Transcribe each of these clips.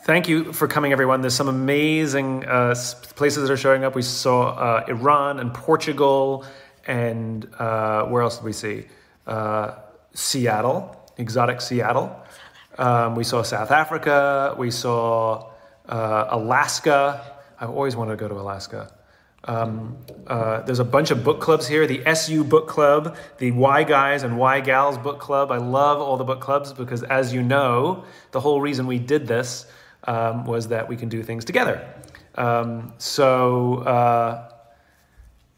Thank you for coming, everyone. There's some amazing places that are showing up. We saw Iran and Portugal, and where else did we see? Seattle, exotic Seattle. We saw South Africa. We saw Alaska. I've always wanted to go to Alaska. There's a bunch of book clubs here. The SU Book Club, the Y Guys and Y Gals Book Club. I love all the book clubs because, as you know, the whole reason we did this was that we can do things together. So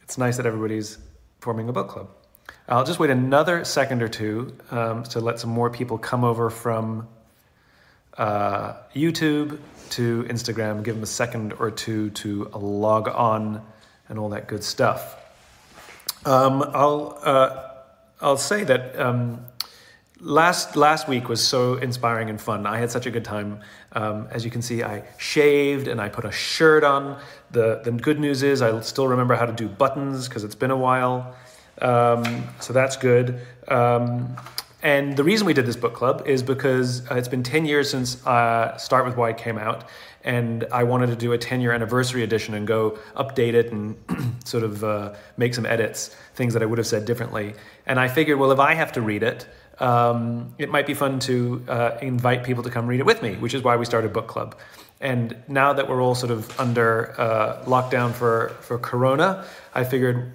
it's nice that everybody's forming a book club. I'll just wait another second or two to let some more people come over from YouTube to Instagram. Give them a second or two to log on and all that good stuff. I'll say that last week was so inspiring and fun. I had such a good time. As you can see, I shaved and I put a shirt on. The good news is I still remember how to do buttons because it's been a while. So that's good. And the reason we did this book club is because it's been 10 years since Start With Why came out, and I wanted to do a 10-year anniversary edition and go update it and sort of make some edits, things that I would have said differently. And I figured, well, if I have to read it, it might be fun to invite people to come read it with me, which is why we started book club. And now that we're all sort of under lockdown for Corona, I figured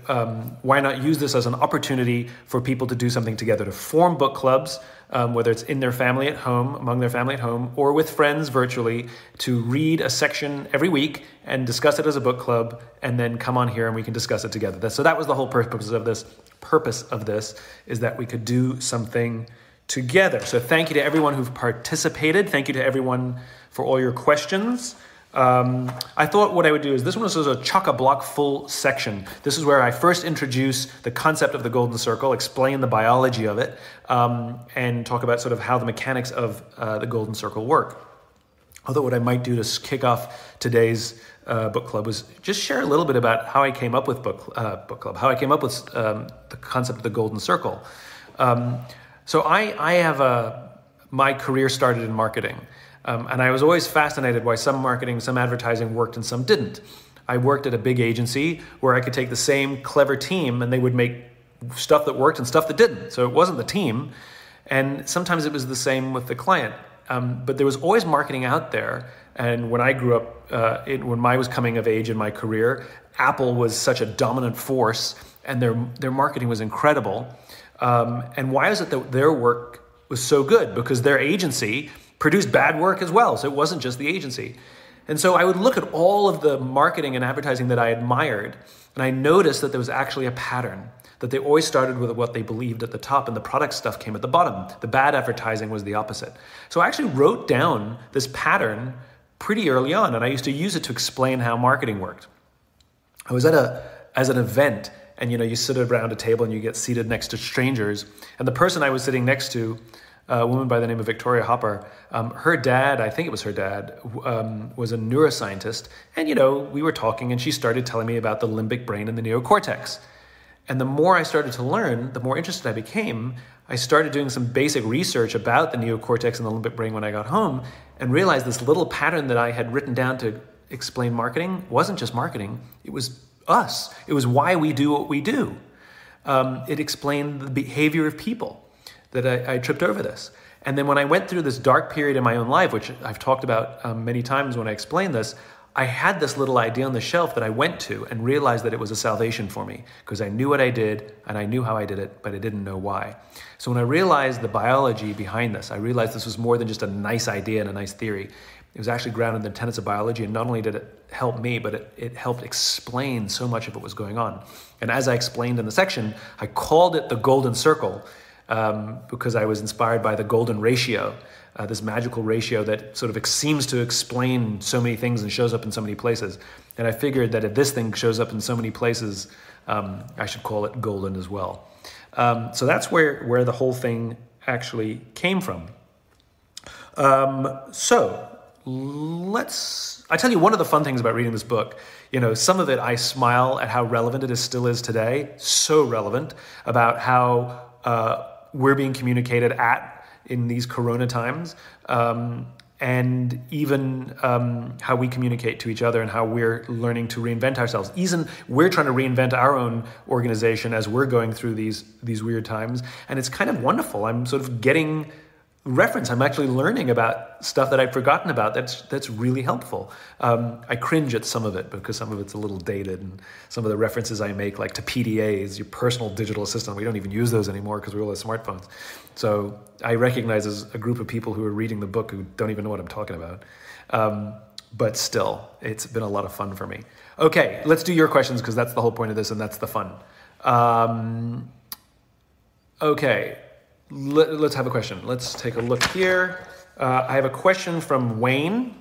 why not use this as an opportunity for people to do something together, to form book clubs, whether it's in their family at home, among their family at home, or with friends virtually, to read a section every week and discuss it as a book club, and then come on here and we can discuss it together. So that was the whole purpose of this. Purpose of this is that we could do something together. So thank you to everyone who've participated. Thank you to everyone for all your questions. I thought what I would do is this one was a chock-a-block full section. This is where I first introduce the concept of the golden circle, explain the biology of it, and talk about sort of how the mechanics of the golden circle work. Although what I might do to kick off today's book club was just share a little bit about how I came up with book club, how I came up with the concept of the golden circle. So I have my career started in marketing. And I was always fascinated why some marketing, some advertising worked and some didn't. I worked at a big agency where I could take the same clever team and they would make stuff that worked and stuff that didn't. So it wasn't the team. And sometimes it was the same with the client. But there was always marketing out there. And when I grew up, when I was coming of age in my career, Apple was such a dominant force and their marketing was incredible. And why is it that their work was so good? Because their agency produced bad work as well. So it wasn't just the agency. And so I would look at all of the marketing and advertising that I admired, and I noticed that there was actually a pattern, that they always started with what they believed at the top and the product stuff came at the bottom. The bad advertising was the opposite. So I actually wrote down this pattern pretty early on, and I used to use it to explain how marketing worked. I was at an event, and you sit around a table and you get seated next to strangers, and the person I was sitting next to, a woman by the name of Victoria Hopper, her dad, I think it was her dad, was a neuroscientist. And, we were talking and she started telling me about the limbic brain and the neocortex. And the more I started to learn, the more interested I became. I started doing some basic research about the neocortex and the limbic brain when I got home and realized this little pattern that I had written down to explain marketing wasn't just marketing. It was us. It was why we do what we do. It explained the behavior of people. That I tripped over this. And then when I went through this dark period in my own life, which I've talked about many times when I explain this, I had this little idea on the shelf that I went to and realized that it was a salvation for me because I knew what I did and I knew how I did it, but I didn't know why. So when I realized the biology behind this, I realized this was more than just a nice idea and a nice theory. It was actually grounded in the tenets of biology, and not only did it help me, but it helped explain so much of what was going on. And as I explained in the section, I called it the golden circle, because I was inspired by the golden ratio, this magical ratio that sort of seems to explain so many things and shows up in so many places. And I figured that if this thing shows up in so many places, I should call it golden as well. So that's where the whole thing actually came from. So I tell you one of the fun things about reading this book. Some of it I smile at how relevant it still is today. So relevant about how we're being communicated in these Corona times. and even how we communicate to each other and how we're learning to reinvent ourselves. Even we're trying to reinvent our own organization as we're going through these weird times. And it's kind of wonderful. I'm sort of getting reference. I'm actually learning about stuff that I'd forgotten about. That's really helpful. I cringe at some of it because some of it's a little dated, and some of the references I make, like to PDAs, your personal digital assistant, we don't even use those anymore because we all have smartphones. So I recognize as a group of people who are reading the book who don't even know what I'm talking about. But still, it's been a lot of fun for me. Okay, let's do your questions because that's the whole point of this and that's the fun. Okay. Let's have a question. Let's take a look here. I have a question from Wayne.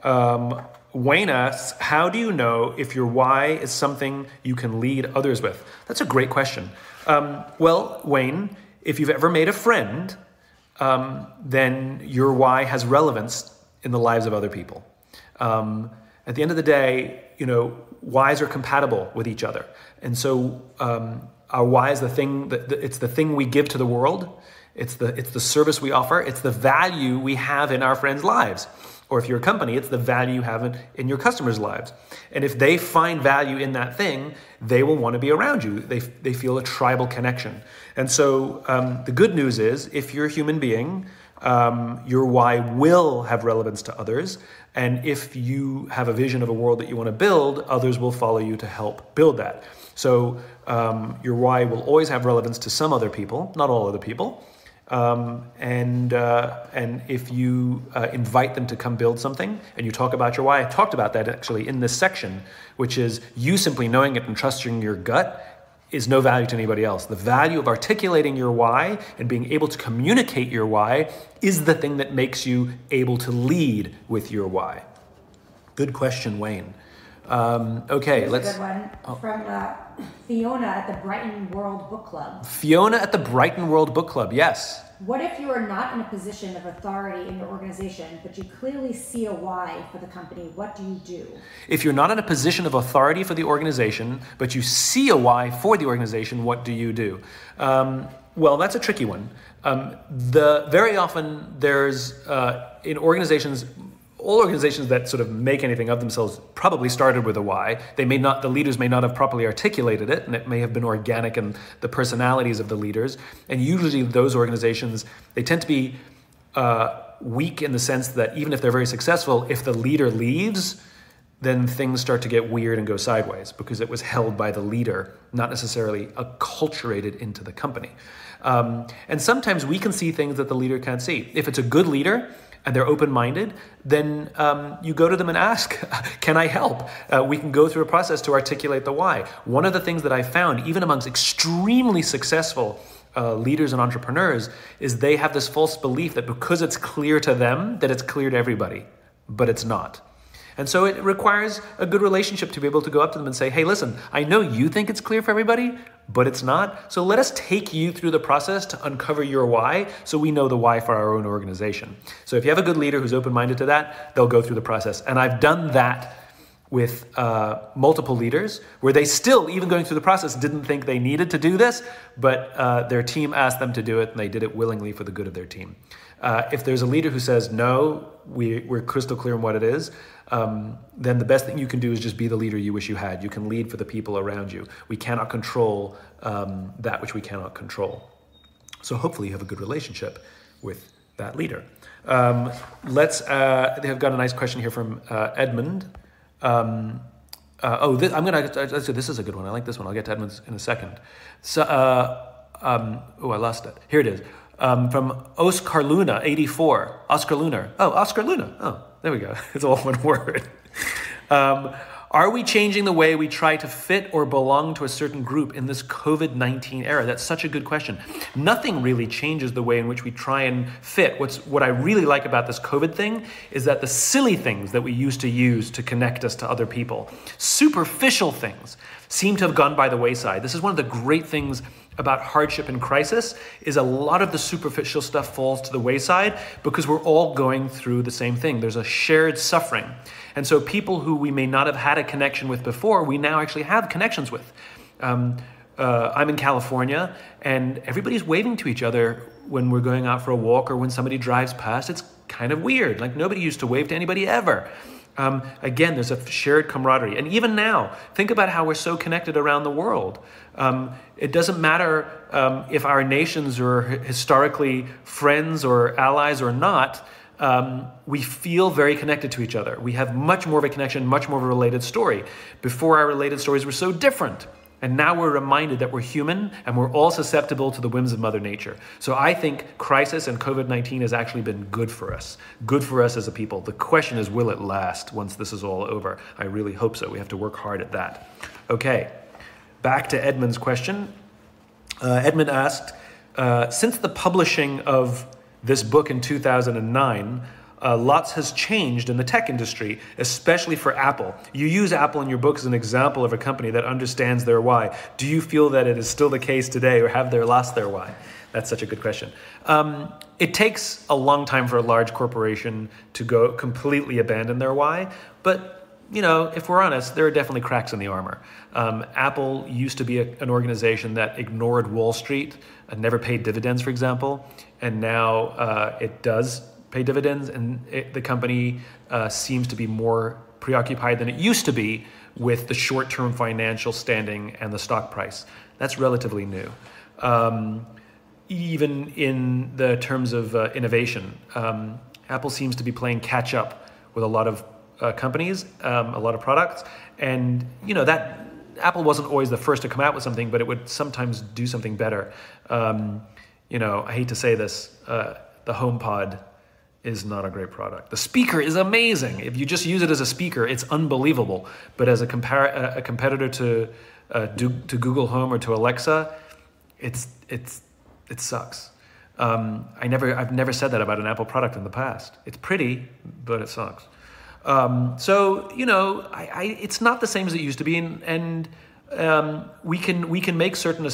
Wayne asks, how do you know if your why is something you can lead others with? That's a great question. Well, Wayne, if you've ever made a friend, then your why has relevance in the lives of other people. At the end of the day, whys are compatible with each other. And so our why is the thing it's the thing we give to the world. It's the service we offer. It's the value we have in our friends' lives. Or if you're a company, it's the value you have in your customers' lives. And if they find value in that thing, they will want to be around you. They feel a tribal connection. And so the good news is, if you're a human being, your why will have relevance to others. And if you have a vision of a world that you want to build, others will follow you to help build that. So your why will always have relevance to some other people, not all other people. And if you invite them to come build something and you talk about your why, I talked about that actually in this section, which is you simply knowing it and trusting your gut is no value to anybody else. The value of articulating your why and being able to communicate your why is the thing that makes you able to lead with your why. Good question, Wayne. Okay, Here's let's... a good one from Fiona at the Brighton World Book Club. Fiona at the Brighton World Book Club, yes. What if you are not in a position of authority in your organization, but you clearly see a why for the company? What do you do? If you're not in a position of authority for the organization, but you see a why for the organization, what do you do? Well, that's a tricky one. Very often there's, in organizations, all organizations that sort of make anything of themselves probably started with a why. The leaders may not have properly articulated it, and it may have been organic in the personalities of the leaders. And usually those organizations, they tend to be weak in the sense that even if they're very successful, if the leader leaves, then things start to get weird and go sideways because it was held by the leader, not necessarily acculturated into the company. And sometimes we can see things that the leader can't see. If it's a good leader, and they're open-minded, then you go to them and ask, can I help? We can go through a process to articulate the why. One of the things that I found, even amongst extremely successful leaders and entrepreneurs, is they have this false belief that because it's clear to them, that it's clear to everybody, but it's not. And so it requires a good relationship to be able to go up to them and say, hey, listen, I know you think it's clear for everybody, but it's not. So let us take you through the process to uncover your why so we know the why for our own organization. So if you have a good leader who's open-minded to that, they'll go through the process. And I've done that with multiple leaders where they still, even going through the process, didn't think they needed to do this, but their team asked them to do it and they did it willingly for the good of their team. If there's a leader who says, no, we're crystal clear on what it is, then the best thing you can do is just be the leader you wish you had. You can lead for the people around you. We cannot control that which we cannot control. So hopefully you have a good relationship with that leader. They have got a nice question here from Edmund. This is a good one. I like this one. I'll get to Edmund's in a second. So, I lost it. Here it is. From Oscar Luna, 84. Oscar Lunar. Oh, Oscar Luna. Oh, there we go. It's all one word. Are we changing the way we try to fit or belong to a certain group in this COVID-19 era? That's such a good question. Nothing really changes the way in which we try and fit. What I really like about this COVID thing is that the silly things that we used to use to connect us to other people, superficial things, seem to have gone by the wayside. This is one of the great things about hardship and crisis, is a lot of the superficial stuff falls to the wayside because we're all going through the same thing. There's a shared suffering. And so people who we may not have had a connection with before, we now actually have connections with. I'm in California, and everybody's waving to each other when we're going out for a walk or when somebody drives past. It's kind of weird. Like, nobody used to wave to anybody ever. Again, there's a shared camaraderie. And even now, think about how we're so connected around the world. It doesn't matter if our nations are historically friends or allies or not. We feel very connected to each other. We have much more of a connection, much more of a related story. Before, our related stories were so different. And now we're reminded that we're human and we're all susceptible to the whims of Mother Nature. So I think crisis and COVID-19 has actually been good for us as a people. The question is, will it last once this is all over? I really hope so. We have to work hard at that. Okay, back to Edmund's question. Edmund asked, since the publishing of this book in 2009, lots has changed in the tech industry, especially for Apple. You use Apple in your book as an example of a company that understands their why. Do you feel that it is still the case today, or have they lost their why? That's such a good question. It takes a long time for a large corporation to go completely abandon their why, but if we're honest, there are definitely cracks in the armor. Apple used to be an organization that ignored Wall Street and never paid dividends, for example, and now it does pay dividends, and the company seems to be more preoccupied than it used to be with the short-term financial standing and the stock price. That's relatively new. Even in the terms of innovation, Apple seems to be playing catch-up with a lot of companies, a lot of products, and that Apple wasn't always the first to come out with something, but it would sometimes do something better. I hate to say this, the HomePod is not a great product. The speaker is amazing. If you just use it as a speaker, it's unbelievable. But as a competitor to Google Home or to Alexa, it sucks. I've never said that about an Apple product in the past. It's pretty, but it sucks. It's not the same as it used to be, and we can make certain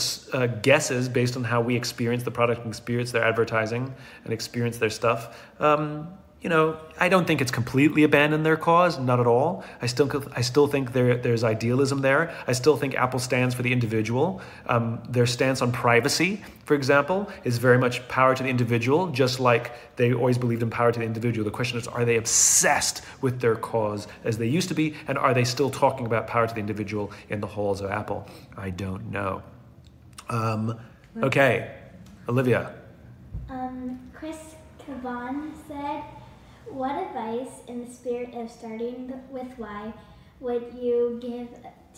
guesses based on how we experience the product and experience their advertising and experience their stuff. I don't think it's completely abandoned their cause, not at all. I still think there's idealism there. I still think Apple stands for the individual. Their stance on privacy, for example, is very much power to the individual, just like they always believed in power to the individual. The question is, are they obsessed with their cause as they used to be, and are they still talking about power to the individual in the halls of Apple? I don't know. Okay, Olivia. Chris Cavan said, what advice, in the spirit of starting with why, would you give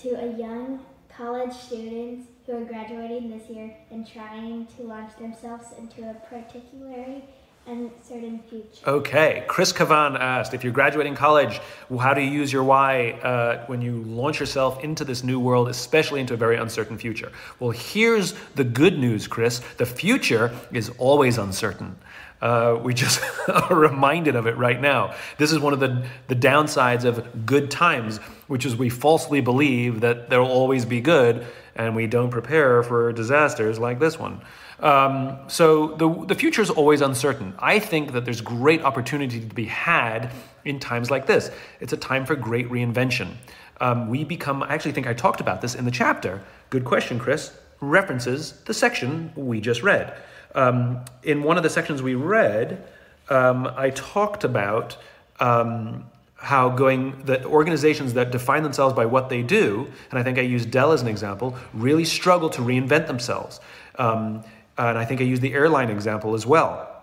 to a young college students who are graduating this year and trying to launch themselves into a particularly uncertain future? Okay, Chris Cavan asked, if you're graduating college, how do you use your why when you launch yourself into this new world, especially into a very uncertain future? Well, here's the good news, Chris. The future is always uncertain. We just are reminded of it right now. This is one of the downsides of good times, which is we falsely believe that there will always be good, and we don't prepare for disasters like this one. So the future is always uncertain. I think that there's great opportunity to be had in times like this. It's a time for great reinvention. I actually think I talked about this in the chapter. Good question, Chris. References the section we just read. In one of the sections we read, I talked about how the organizations that define themselves by what they do, and I think I used Dell as an example, really struggle to reinvent themselves. And I think I used the airline example as well.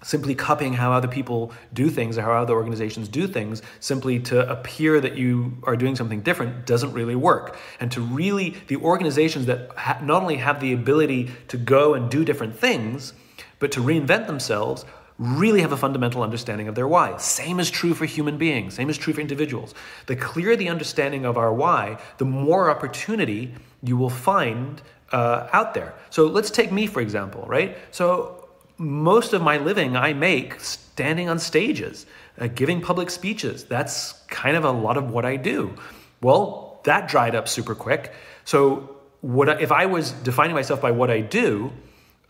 Simply copying how other people do things or how other organizations do things simply to appear that you are doing something different doesn't really work. And the organizations that not only have the ability to go and do different things, but to reinvent themselves, really have a fundamental understanding of their why. Same is true for human beings, same is true for individuals. The clearer the understanding of our why, the more opportunity you will find out there. So let's take me, for example, right? So most of my living I make standing on stages, giving public speeches. That's kind of a lot of what I do. Well, that dried up super quick. So if I was defining myself by what I do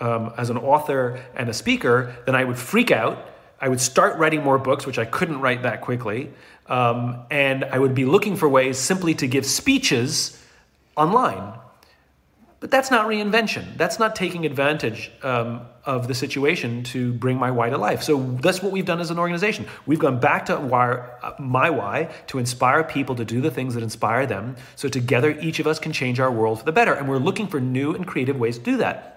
as an author and a speaker, then I would freak out. I would start writing more books, which I couldn't write that quickly. And I would be looking for ways simply to give speeches online. But that's not reinvention. That's not taking advantage of the situation to bring my why to life. So that's what we've done as an organization. We've gone back to my why, to inspire people to do the things that inspire them. So together, each of us can change our world for the better. And we're looking for new and creative ways to do that.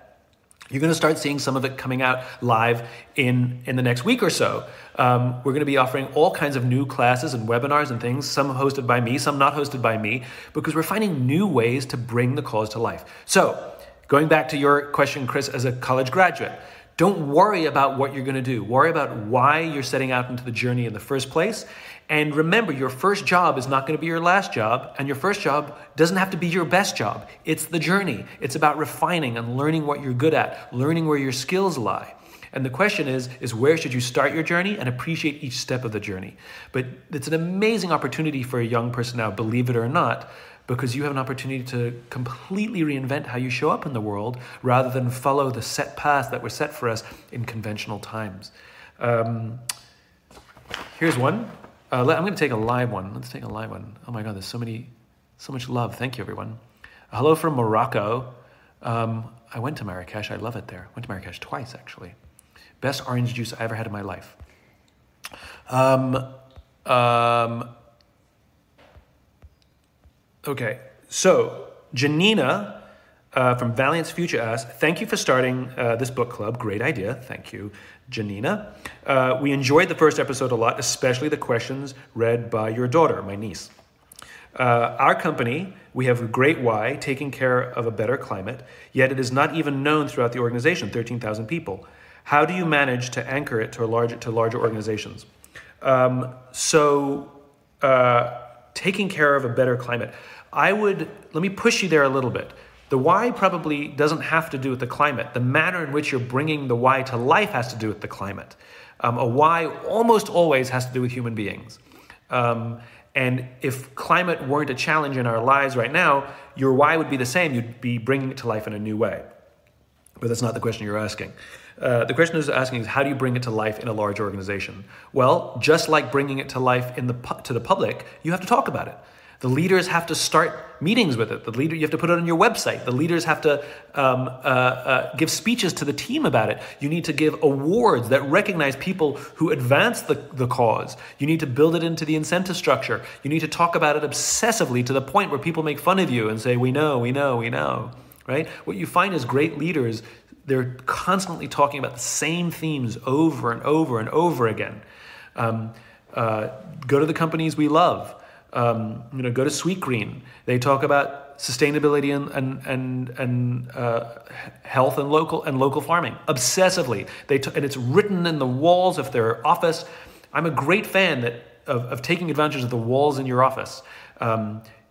You're going to start seeing some of it coming out live in the next week or so. We're going to be offering all kinds of new classes and webinars and things, some hosted by me, some not hosted by me, because we're finding new ways to bring the cause to life. So, going back to your question, Chris, as a college graduate, don't worry about what you're going to do. Worry about why you're setting out into the journey in the first place. And remember, your first job is not going to be your last job, and your first job doesn't have to be your best job. It's the journey. It's about refining and learning what you're good at, learning where your skills lie. And the question is where should you start your journey, and appreciate each step of the journey. But it's an amazing opportunity for a young person now, believe it or not, because you have an opportunity to completely reinvent how you show up in the world rather than follow the set paths that were set for us in conventional times. Here's one. I'm going to take a live one. Let's take a live one. Oh my God, there's so much love. Thank you, everyone. Hello from Morocco. I went to Marrakesh. I love it there. Went to Marrakesh twice, actually. Best orange juice I ever had in my life. Okay, so Janina from Valiant's Future asks, thank you for starting this book club. Great idea. Thank you, Janina. We enjoyed the first episode a lot, especially the questions read by your daughter, my niece. Our company, we have a great why, taking care of a better climate, yet it is not even known throughout the organization, 13,000 people. How do you manage to anchor it to larger organizations? Taking care of a better climate. Let me push you there a little bit. The why probably doesn't have to do with the climate. The manner in which you're bringing the why to life has to do with the climate. A why almost always has to do with human beings. And if climate weren't a challenge in our lives right now, your why would be the same. You'd be bringing it to life in a new way. But that's not the question you're asking. The question is asking is, how do you bring it to life in a large organization? Well, just like bringing it to life to the public, you have to talk about it. The leaders have to start meetings with it. You have to put it on your website. The leaders have to give speeches to the team about it. You need to give awards that recognize people who advance the cause. You need to build it into the incentive structure. You need to talk about it obsessively to the point where people make fun of you and say, we know, right? What you find is great leaders, they're constantly talking about the same themes over and over and over again. Go to the companies we love. Go to Sweet Green. They talk about sustainability and health and local farming obsessively. And it's written in the walls of their office. I'm a great fan of taking advantage of the walls in your office.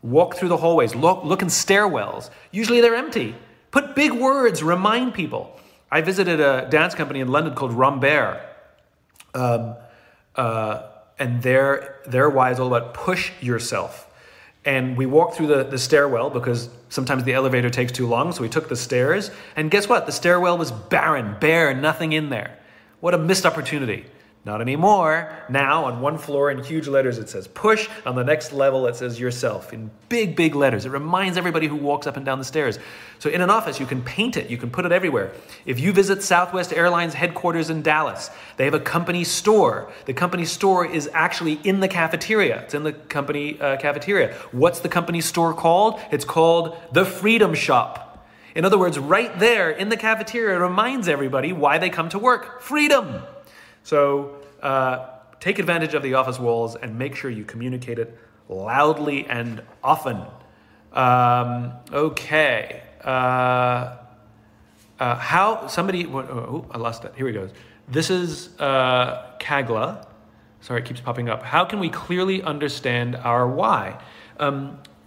Walk through the hallways. Look in stairwells. Usually they're empty. Put big words. Remind people. I visited a dance company in London called Rambert. And their why is all about push yourself. And we walked through the stairwell because sometimes the elevator takes too long, so we took the stairs. And guess what? The stairwell was barren, bare, nothing in there. What a missed opportunity. Not anymore. Now on one floor in huge letters it says push. On the next level it says yourself in big, big letters. It reminds everybody who walks up and down the stairs. So in an office you can paint it. You can put it everywhere. If you visit Southwest Airlines headquarters in Dallas, they have a company store. The company store is actually in the cafeteria. It's in the company cafeteria. What's the company store called? It's called the Freedom Shop. In other words, right there in the cafeteria, it reminds everybody why they come to work. Freedom. So take advantage of the office walls and make sure you communicate it loudly and often. Okay. How somebody, I lost it. Here we go. This is Kagla. Sorry, it keeps popping up. How can we clearly understand our why?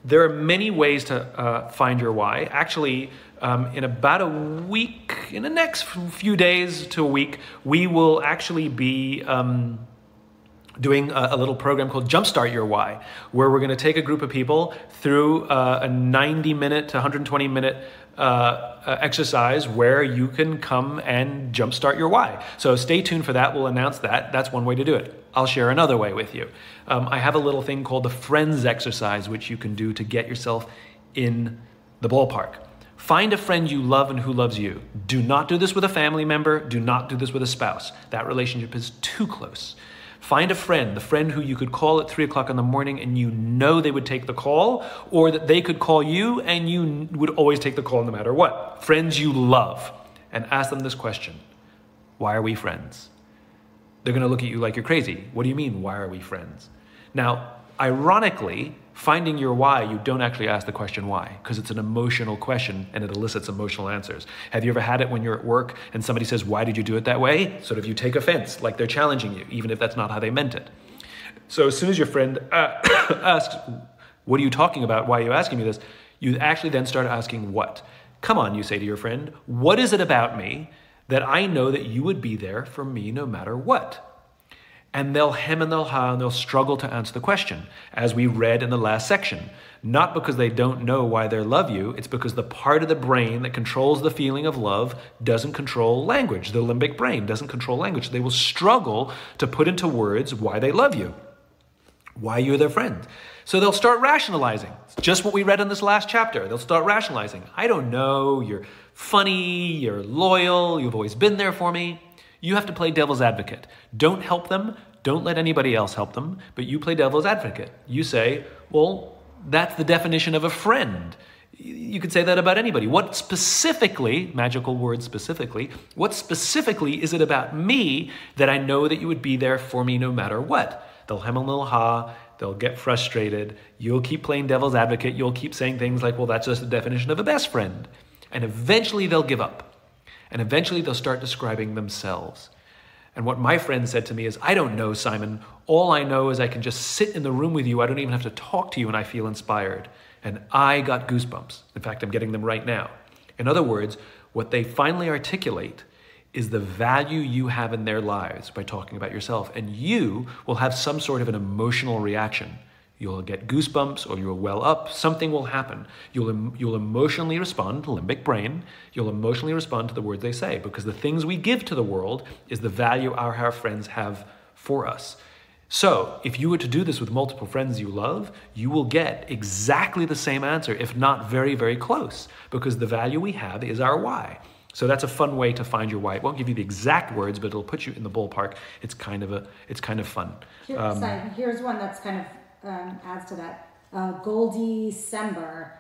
There are many ways to find your why. Actually, in about a week, in the next few days to a week, we will actually be doing a little program called Jumpstart Your Why, where we're going to take a group of people through a 90-minute to 120-minute exercise where you can come and jumpstart your why. So stay tuned for that. We'll announce that. That's one way to do it. I'll share another way with you. I have a little thing called the Friends exercise, which you can do to get yourself in the ballpark. Find a friend you love and who loves you. Do not do this with a family member. Do not do this with a spouse. That relationship is too close. Find a friend, the friend who you could call at 3 o'clock in the morning and you know they would take the call, or that they could call you and you would always take the call no matter what. Friends you love. And ask them this question. Why are we friends? They're going to look at you like you're crazy. What do you mean, why are we friends? Now, ironically, finding your why, you don't actually ask the question why, because it's an emotional question and it elicits emotional answers. Have you ever had it when you're at work and somebody says, why did you do it that way? Sort of you take offense, like they're challenging you, even if that's not how they meant it. So as soon as your friend asks, what are you talking about? Why are you asking me this? You actually then start asking what? Come on, you say to your friend, what is it about me that I know that you would be there for me no matter what? And they'll hem and they'll ha and they'll struggle to answer the question, as we read in the last section. Not because they don't know why they love you, it's because the part of the brain that controls the feeling of love doesn't control language. The limbic brain doesn't control language. They will struggle to put into words why they love you, why you're their friend. So they'll start rationalizing. It's just what we read in this last chapter. They'll start rationalizing. I don't know, you're funny, you're loyal, you've always been there for me. You have to play devil's advocate. Don't help them. Don't let anybody else help them. But you play devil's advocate. You say, well, that's the definition of a friend. You could say that about anybody. What specifically, magical word specifically, what specifically is it about me that I know that you would be there for me no matter what? They'll hem a little ha. They'll get frustrated. You'll keep playing devil's advocate. You'll keep saying things like, well, that's just the definition of a best friend. And eventually they'll give up. And eventually they'll start describing themselves. And what my friend said to me is, I don't know, Simon. All I know is I can just sit in the room with you. I don't even have to talk to you and I feel inspired. And I got goosebumps. In fact, I'm getting them right now. In other words, what they finally articulate is the value you have in their lives by talking about yourself. And you will have some sort of an emotional reaction. You'll get goosebumps or you'll well up. Something will happen. You'll emotionally respond to limbic brain. You'll emotionally respond to the words they say, because the things we give to the world is the value our friends have for us. So if you were to do this with multiple friends you love, you will get exactly the same answer, if not very, very close, because the value we have is our why. So that's a fun way to find your why. It won't give you the exact words, but it'll put you in the ballpark. It's kind of fun. Here's one that's kind of adds to that. Goldie Sember.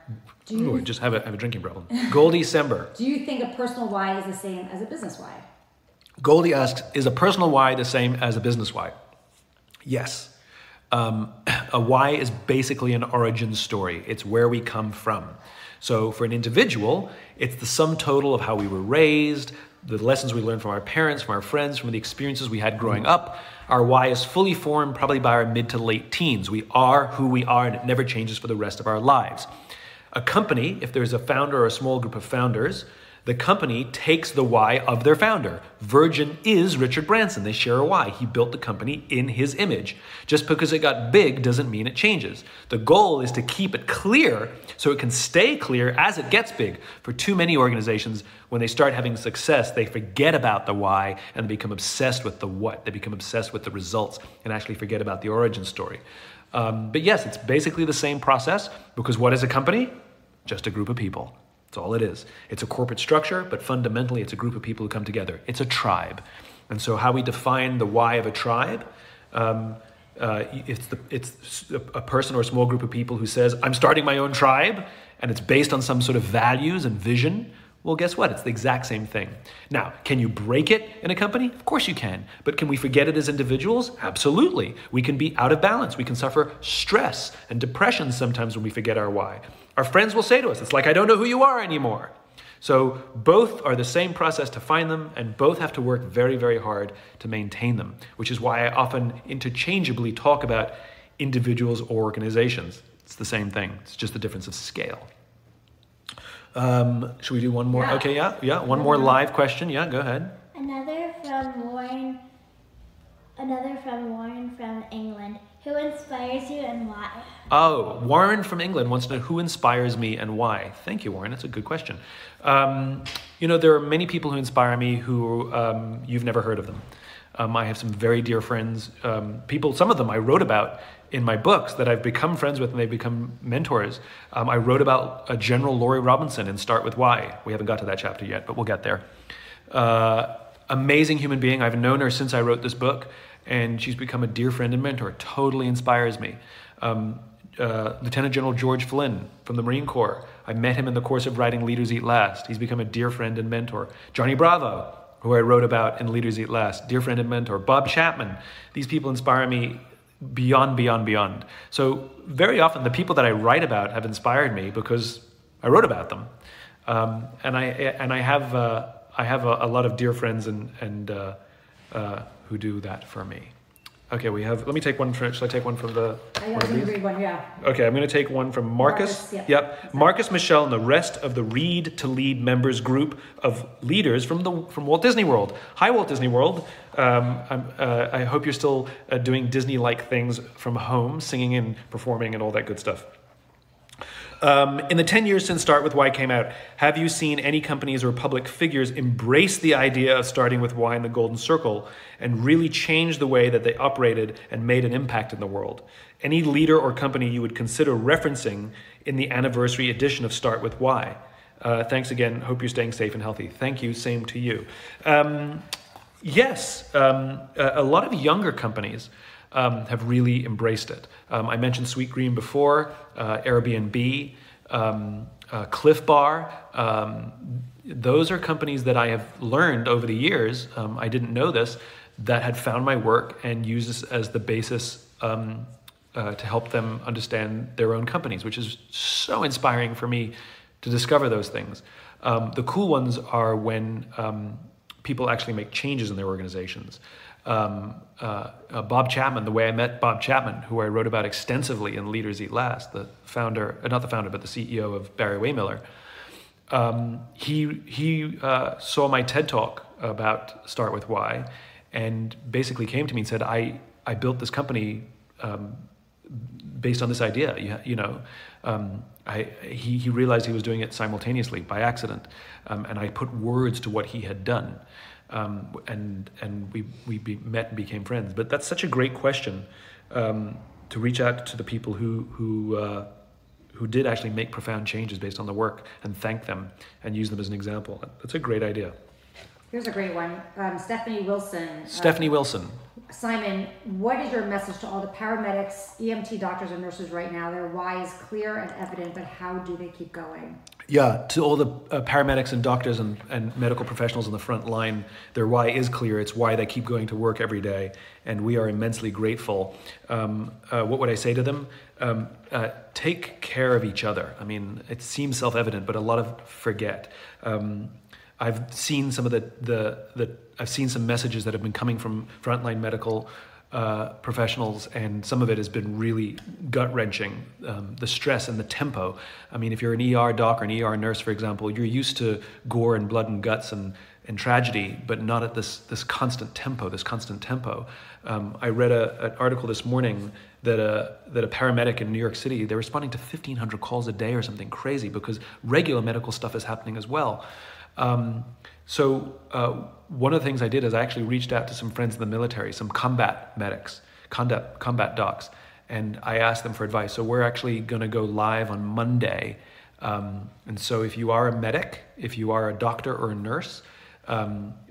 I just have a drinking problem. Goldie Sember. Do you think a personal why is the same as a business why? Goldie asks, is a personal why the same as a business why? Yes. A why is basically an origin story. It's where we come from. So for an individual, it's the sum total of how we were raised, the lessons we learned from our parents, from our friends, from the experiences we had growing up. Our why is fully formed probably by our mid to late teens. We are who we are, and it never changes for the rest of our lives. A company, if there's a founder or a small group of founders, the company takes the why of their founder. Virgin is Richard Branson. They share a why. He built the company in his image. Just because it got big doesn't mean it changes. The goal is to keep it clear so it can stay clear as it gets big. For too many organizations, when they start having success, they forget about the why and they become obsessed with the what. They become obsessed with the results and actually forget about the origin story. But yes, it's basically the same process, because what is a company? Just a group of people. That's all it is. It's a corporate structure, but fundamentally it's a group of people who come together. It's a tribe. And so how we define the why of a tribe, it's a person or a small group of people who says, I'm starting my own tribe, and it's based on some sort of values and vision. Well, guess what? It's the exact same thing. Now, can you break it in a company? Of course you can. But can we forget it as individuals? Absolutely. We can be out of balance. We can suffer stress and depression sometimes when we forget our why. Our friends will say to us, it's like, I don't know who you are anymore. So both are the same process to find them, and both have to work very, very hard to maintain them, which is why I often interchangeably talk about individuals or organizations. It's the same thing. It's just the difference of scale. Should we do one more? Yeah. Okay, yeah. One more live question. Yeah, go ahead. Another from Warren from England. Who inspires you and why? Oh, Warren from England wants to know who inspires me and why. Thank you, Warren. That's a good question. There are many people who inspire me who you've never heard of them. I have some very dear friends, people, some of them I wrote about in my books that I've become friends with and they've become mentors. I wrote about General Laurie Robinson in Start With Why. We haven't got to that chapter yet, but we'll get there. Amazing human being. I've known her since I wrote this book, and she's become a dear friend and mentor. Totally inspires me. Lieutenant General George Flynn from the Marine Corps. I met him in the course of writing Leaders Eat Last. He's become a dear friend and mentor. Johnny Bravo, who I wrote about in Leaders Eat Last, dear friend and mentor. Bob Chapman. These people inspire me beyond, beyond, beyond. So very often the people that I write about have inspired me because I wrote about them. And I have a lot of dear friends and who do that for me. Okay, let me take one from, shall I take one from the... I was going to read one, yeah. Okay, I'm going to take one from Marcus. Yep. Marcus, Michelle, and the rest of the Read to Lead members group of leaders from Walt Disney World. Hi, Walt Disney World. I hope you're still doing Disney-like things from home, singing and performing and all that good stuff. In the 10 years since Start With Why came out, have you seen any companies or public figures embrace the idea of starting with why in the Golden Circle and really change the way that they operated and made an impact in the world? Any leader or company you would consider referencing in the anniversary edition of Start With Why? Thanks again. Hope you're staying safe and healthy. Thank you. Same to you. Yes, a lot of younger companies have really embraced it. I mentioned Sweet Green before, Airbnb, Cliff Bar. Those are companies that I have learned over the years, I didn't know this, that had found my work and used this as the basis to help them understand their own companies, which is so inspiring for me to discover those things. The cool ones are when people actually make changes in their organizations. Bob Chapman, the way I met Bob Chapman, who I wrote about extensively in Leaders Eat Last, the founder, not the founder, but the CEO of Barry Waymiller. He saw my TED Talk about Start With Why and basically came to me and said, I built this company based on this idea. He realized he was doing it simultaneously by accident, and I put words to what he had done. And we met and became friends. But that's such a great question, to reach out to the people who did actually make profound changes based on the work and thank them and use them as an example. That's a great idea. Here's a great one. Stephanie Wilson. Stephanie Wilson. Simon, what is your message to all the paramedics, EMT doctors, and nurses right now? Their why is clear and evident, but how do they keep going? Yeah, to all the paramedics and doctors and medical professionals on the front line, their why is clear. It's why they keep going to work every day, and we are immensely grateful. What would I say to them? Take care of each other. I mean, it seems self-evident, but a lot of forget. I've seen some of I've seen some messages that have been coming from frontline medical professionals, and some of it has been really gut-wrenching. The stress and the tempo. I mean, if you're an ER doc or an ER nurse, for example, you're used to gore and blood and guts and tragedy, but not at this constant tempo. I read an article this morning that a paramedic in New York City, they're responding to 1,500 calls a day or something crazy because regular medical stuff is happening as well. One of the things I did is I actually reached out to some friends in the military, some combat medics, combat docs, and I asked them for advice. So we're actually going to go live on Monday. And so if you are a medic, if you are a doctor or a nurse,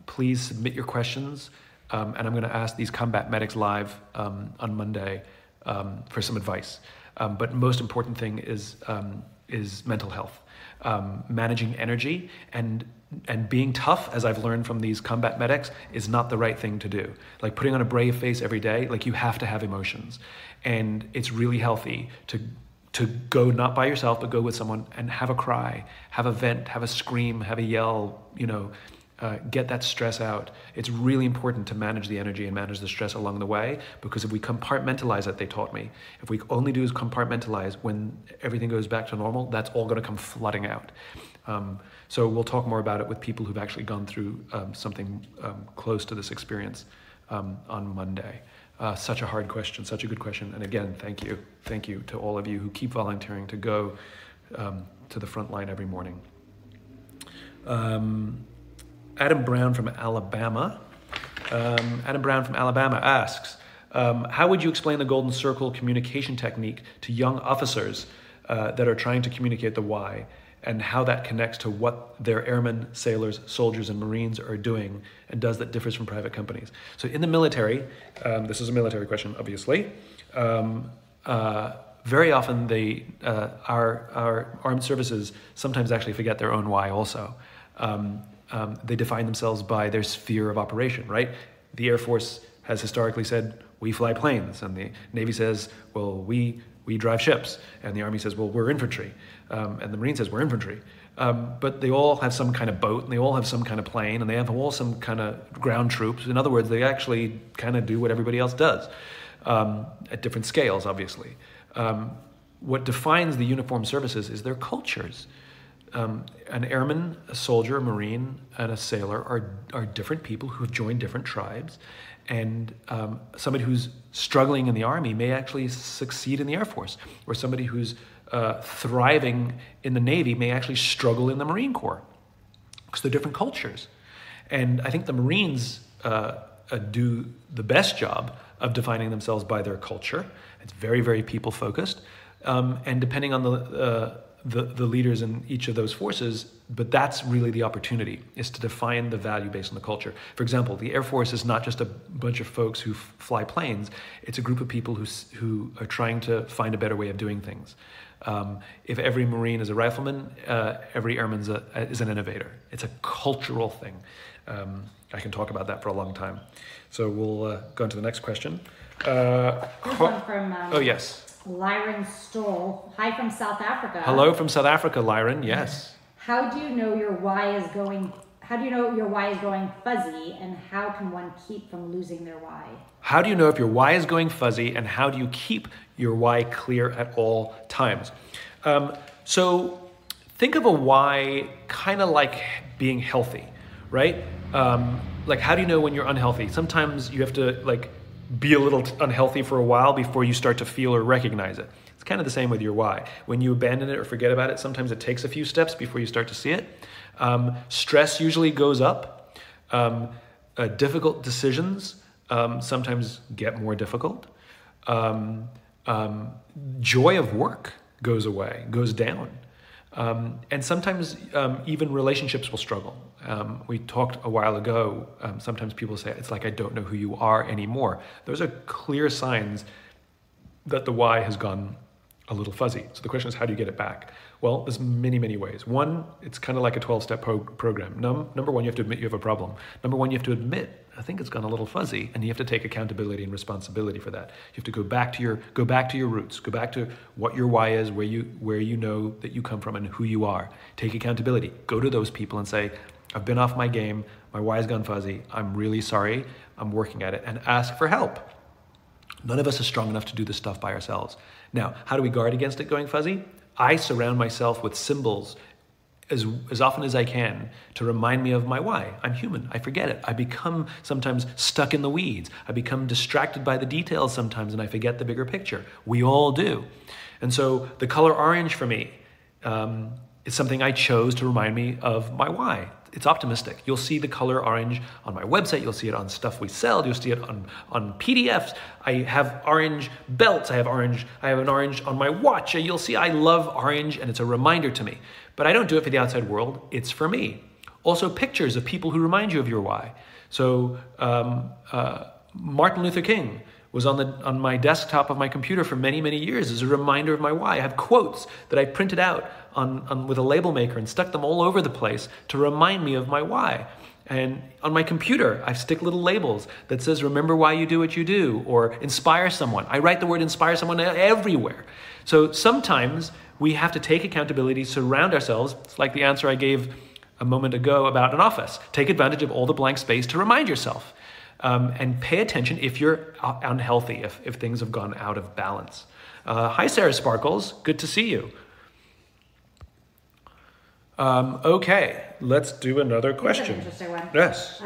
please submit your questions. And I'm going to ask these combat medics live on Monday for some advice. But most important thing is mental health. Managing energy and being tough, as I've learned from these combat medics, is not the right thing to do. Like putting on a brave face every day, like you have to have emotions. And it's really healthy to go not by yourself, but go with someone and have a cry, have a vent, have a scream, have a yell, get that stress out. It's really important to manage the energy and manage the stress along the way, because if we compartmentalize it, they taught me, if we only do is compartmentalize, when everything goes back to normal, that's all going to come flooding out. So we'll talk more about it with people who've actually gone through something close to this experience on Monday. Such a hard question, such a good question. And again, thank you. Thank you to all of you who keep volunteering to go to the front line every morning. Adam Brown from Alabama. Adam Brown from Alabama asks, how would you explain the golden circle communication technique to young officers that are trying to communicate the why, and how that connects to what their airmen, sailors, soldiers, and Marines are doing, and does that differs from private companies? So in the military, this is a military question, obviously, very often our armed services sometimes actually forget their own why also. They define themselves by their sphere of operation, right? The Air Force has historically said, we fly planes, and the Navy says, well, we drive ships, and the Army says, well, we're infantry, and the Marine says, we're infantry. But they all have some kind of boat, and they all have some kind of plane, and they have all some kind of ground troops. In other words, they actually kind of do what everybody else does, at different scales, obviously. What defines the uniformed services is their cultures. An airman, a soldier, a Marine, and a sailor are different people who have joined different tribes, and somebody who's struggling in the Army may actually succeed in the Air Force, or somebody who's thriving in the Navy may actually struggle in the Marine Corps, because they're different cultures. And I think the Marines do the best job of defining themselves by their culture. It's very, very people-focused, and depending on the leaders in each of those forces, but that's really the opportunity, is to define the value based on the culture. For example, the Air Force is not just a bunch of folks who fly planes, it's a group of people who are trying to find a better way of doing things. If every Marine is a rifleman, every airman is an innovator. It's a cultural thing. I can talk about that for a long time. So we'll go on to the next question. Here's one from... oh, yes. Lyron Stoll. Hi from South Africa. Hello from South Africa, Lyron. Yes. How do you know your why is going fuzzy, and how can one keep from losing their why? How do you know if your why is going fuzzy, and how do you keep your why clear at all times? So think of a why kind of like being healthy, right? Like, how do you know when you're unhealthy? Sometimes you have to be a little unhealthy for a while before you start to feel or recognize it. It's kind of the same with your why. When you abandon it or forget about it, sometimes it takes a few steps before you start to see it. Stress usually goes up. Difficult decisions sometimes get more difficult. Joy of work goes away, goes down. And sometimes even relationships will struggle. We talked a while ago, sometimes people say, it's like I don't know who you are anymore. Those are clear signs that the why has gone a little fuzzy. So the question is, how do you get it back? Well, there's many, many ways. One, it's kind of like a 12-step program. Number one, you have to admit you have a problem. Number one, you have to admit, I think it's gone a little fuzzy, and you have to take accountability and responsibility for that. You have to go back to your roots, go back to what your why is, where you know that you come from and who you are. Take accountability. Go to those people and say, I've been off my game, my why has gone fuzzy, I'm really sorry, I'm working at it, and ask for help. None of us are strong enough to do this stuff by ourselves. Now, how do we guard against it going fuzzy? I surround myself with symbols as often as I can to remind me of my why. I'm human, I forget it. I become sometimes stuck in the weeds. I become distracted by the details sometimes, and I forget the bigger picture. We all do. And so the color orange for me is something I chose to remind me of my why. It's optimistic. You'll see the color orange on my website. You'll see it on stuff we sell. You'll see it on PDFs. I have orange belts. I have an orange on my watch. You'll see I love orange, and it's a reminder to me. But I don't do it for the outside world. It's for me. Also, pictures of people who remind you of your why. So Martin Luther King was on my desktop of my computer for many, many years as a reminder of my why. I have quotes that I printed out with a label maker and stuck them all over the place to remind me of my why. And on my computer, I stick little labels that says, remember why you do what you do, or inspire someone. I write the word inspire someone everywhere. So sometimes we have to take accountability, surround ourselves. It's like the answer I gave a moment ago about an office. Take advantage of all the blank space to remind yourself. And pay attention if you're unhealthy, if things have gone out of balance. Hi, Sarah Sparkles. Good to see you. Okay, let's do another question. That's an interesting one. Yes.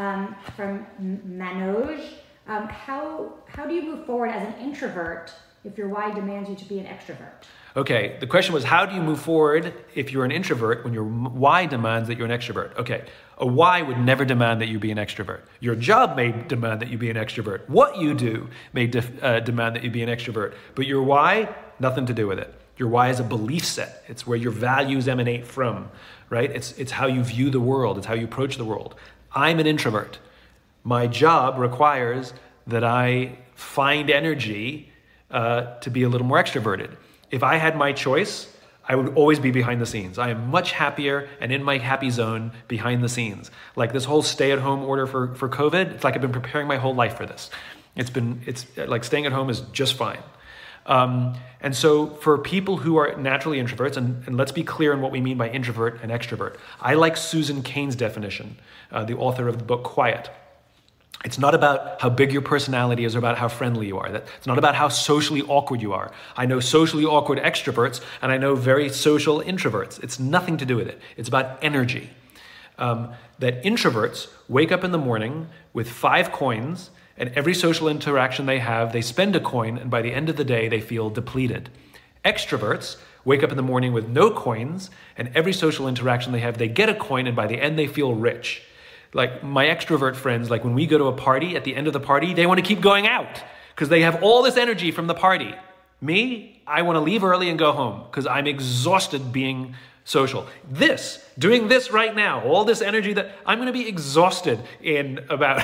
From Manoj. How do you move forward as an introvert if your why demands you to be an extrovert? Okay, the question was, how do you move forward if you're an introvert when your why demands that you're an extrovert? Okay, a why would never demand that you be an extrovert. Your job may demand that you be an extrovert. What you do may demand that you be an extrovert. But your why, nothing to do with it. Your why is a belief set. It's where your values emanate from, right? It's how you view the world. It's how you approach the world. I'm an introvert. My job requires that I find energy to be a little more extroverted. If I had my choice, I would always be behind the scenes. I am much happier and in my happy zone behind the scenes. Like this whole stay-at-home order for COVID, it's like I've been preparing my whole life for this. It's like staying at home is just fine. And so for people who are naturally introverts, and let's be clear on what we mean by introvert and extrovert. I like Susan Cain's definition, the author of the book Quiet. It's not about how big your personality is or about how friendly you are. It's not about how socially awkward you are. I know socially awkward extroverts and I know very social introverts. It's nothing to do with it. It's about energy. That introverts wake up in the morning with 5 coins, and every social interaction they have, they spend a coin, and by the end of the day, they feel depleted. Extroverts wake up in the morning with no coins, and every social interaction they have, they get a coin, and by the end, they feel rich. Like my extrovert friends, like when we go to a party, at the end of the party, they want to keep going out because they have all this energy from the party. Me, I want to leave early and go home because I'm exhausted being social. Doing this right now, all this energy that I'm going to be exhausted in about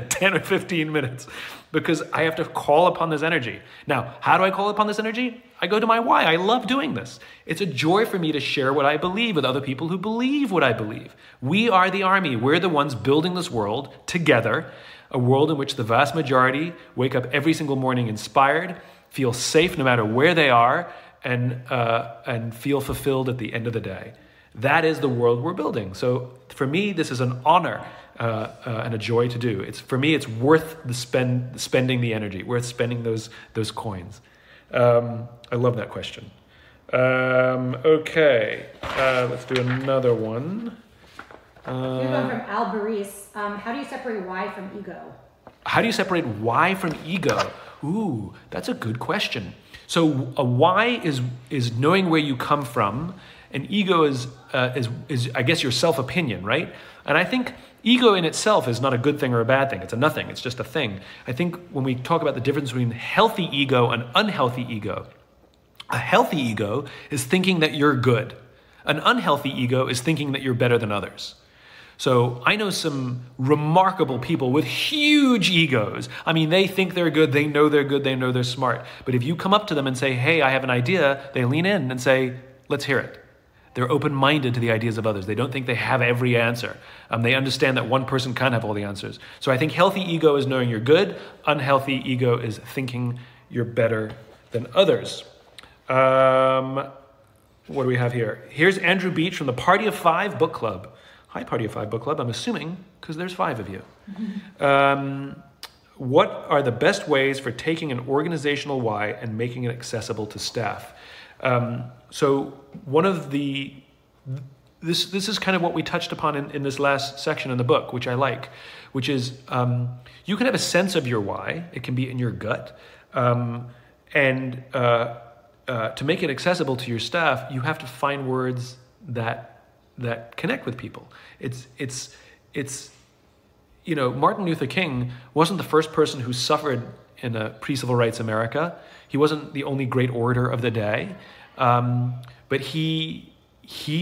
10 or 15 minutes because I have to call upon this energy. Now, how do I call upon this energy? I go to my why. I love doing this. It's a joy for me to share what I believe with other people who believe what I believe. We are the army. We're the ones building this world together, a world in which the vast majority wake up every single morning inspired, feel safe no matter where they are, and feel fulfilled at the end of the day. That is the world we're building. So for me, this is an honor and a joy to do. For me, it's worth spending the energy, worth spending those coins. I love that question. Okay, let's do another one. Here's one from Al Baris. How do you separate why from ego? How do you separate why from ego? Ooh, that's a good question. So a why is knowing where you come from, and ego is I guess your self-opinion, right? And I think ego in itself is not a good thing or a bad thing. It's a nothing. It's just a thing. I think when we talk about the difference between healthy ego and unhealthy ego, a healthy ego is thinking that you're good. An unhealthy ego is thinking that you're better than others. So I know some remarkable people with huge egos. I mean, they think they're good, they know they're good, they know they're smart. But if you come up to them and say, hey, I have an idea, they lean in and say, let's hear it. They're open-minded to the ideas of others. They don't think they have every answer. They understand that one person can't have all the answers. So I think healthy ego is knowing you're good. Unhealthy ego is thinking you're better than others. What do we have here? Here's Andrew Beach from the Party of 5 book club. Hi, Party of 5 book club. I'm assuming because there's 5 of you. What are the best ways for taking an organizational why and making it accessible to staff? So one of this is kind of what we touched upon in this last section in the book, which I like, which is you can have a sense of your why. It can be in your gut. And to make it accessible to your staff, you have to find words that connect with people. It's Martin Luther King wasn't the first person who suffered in a pre-civil rights America. He wasn't the only great orator of the day, but he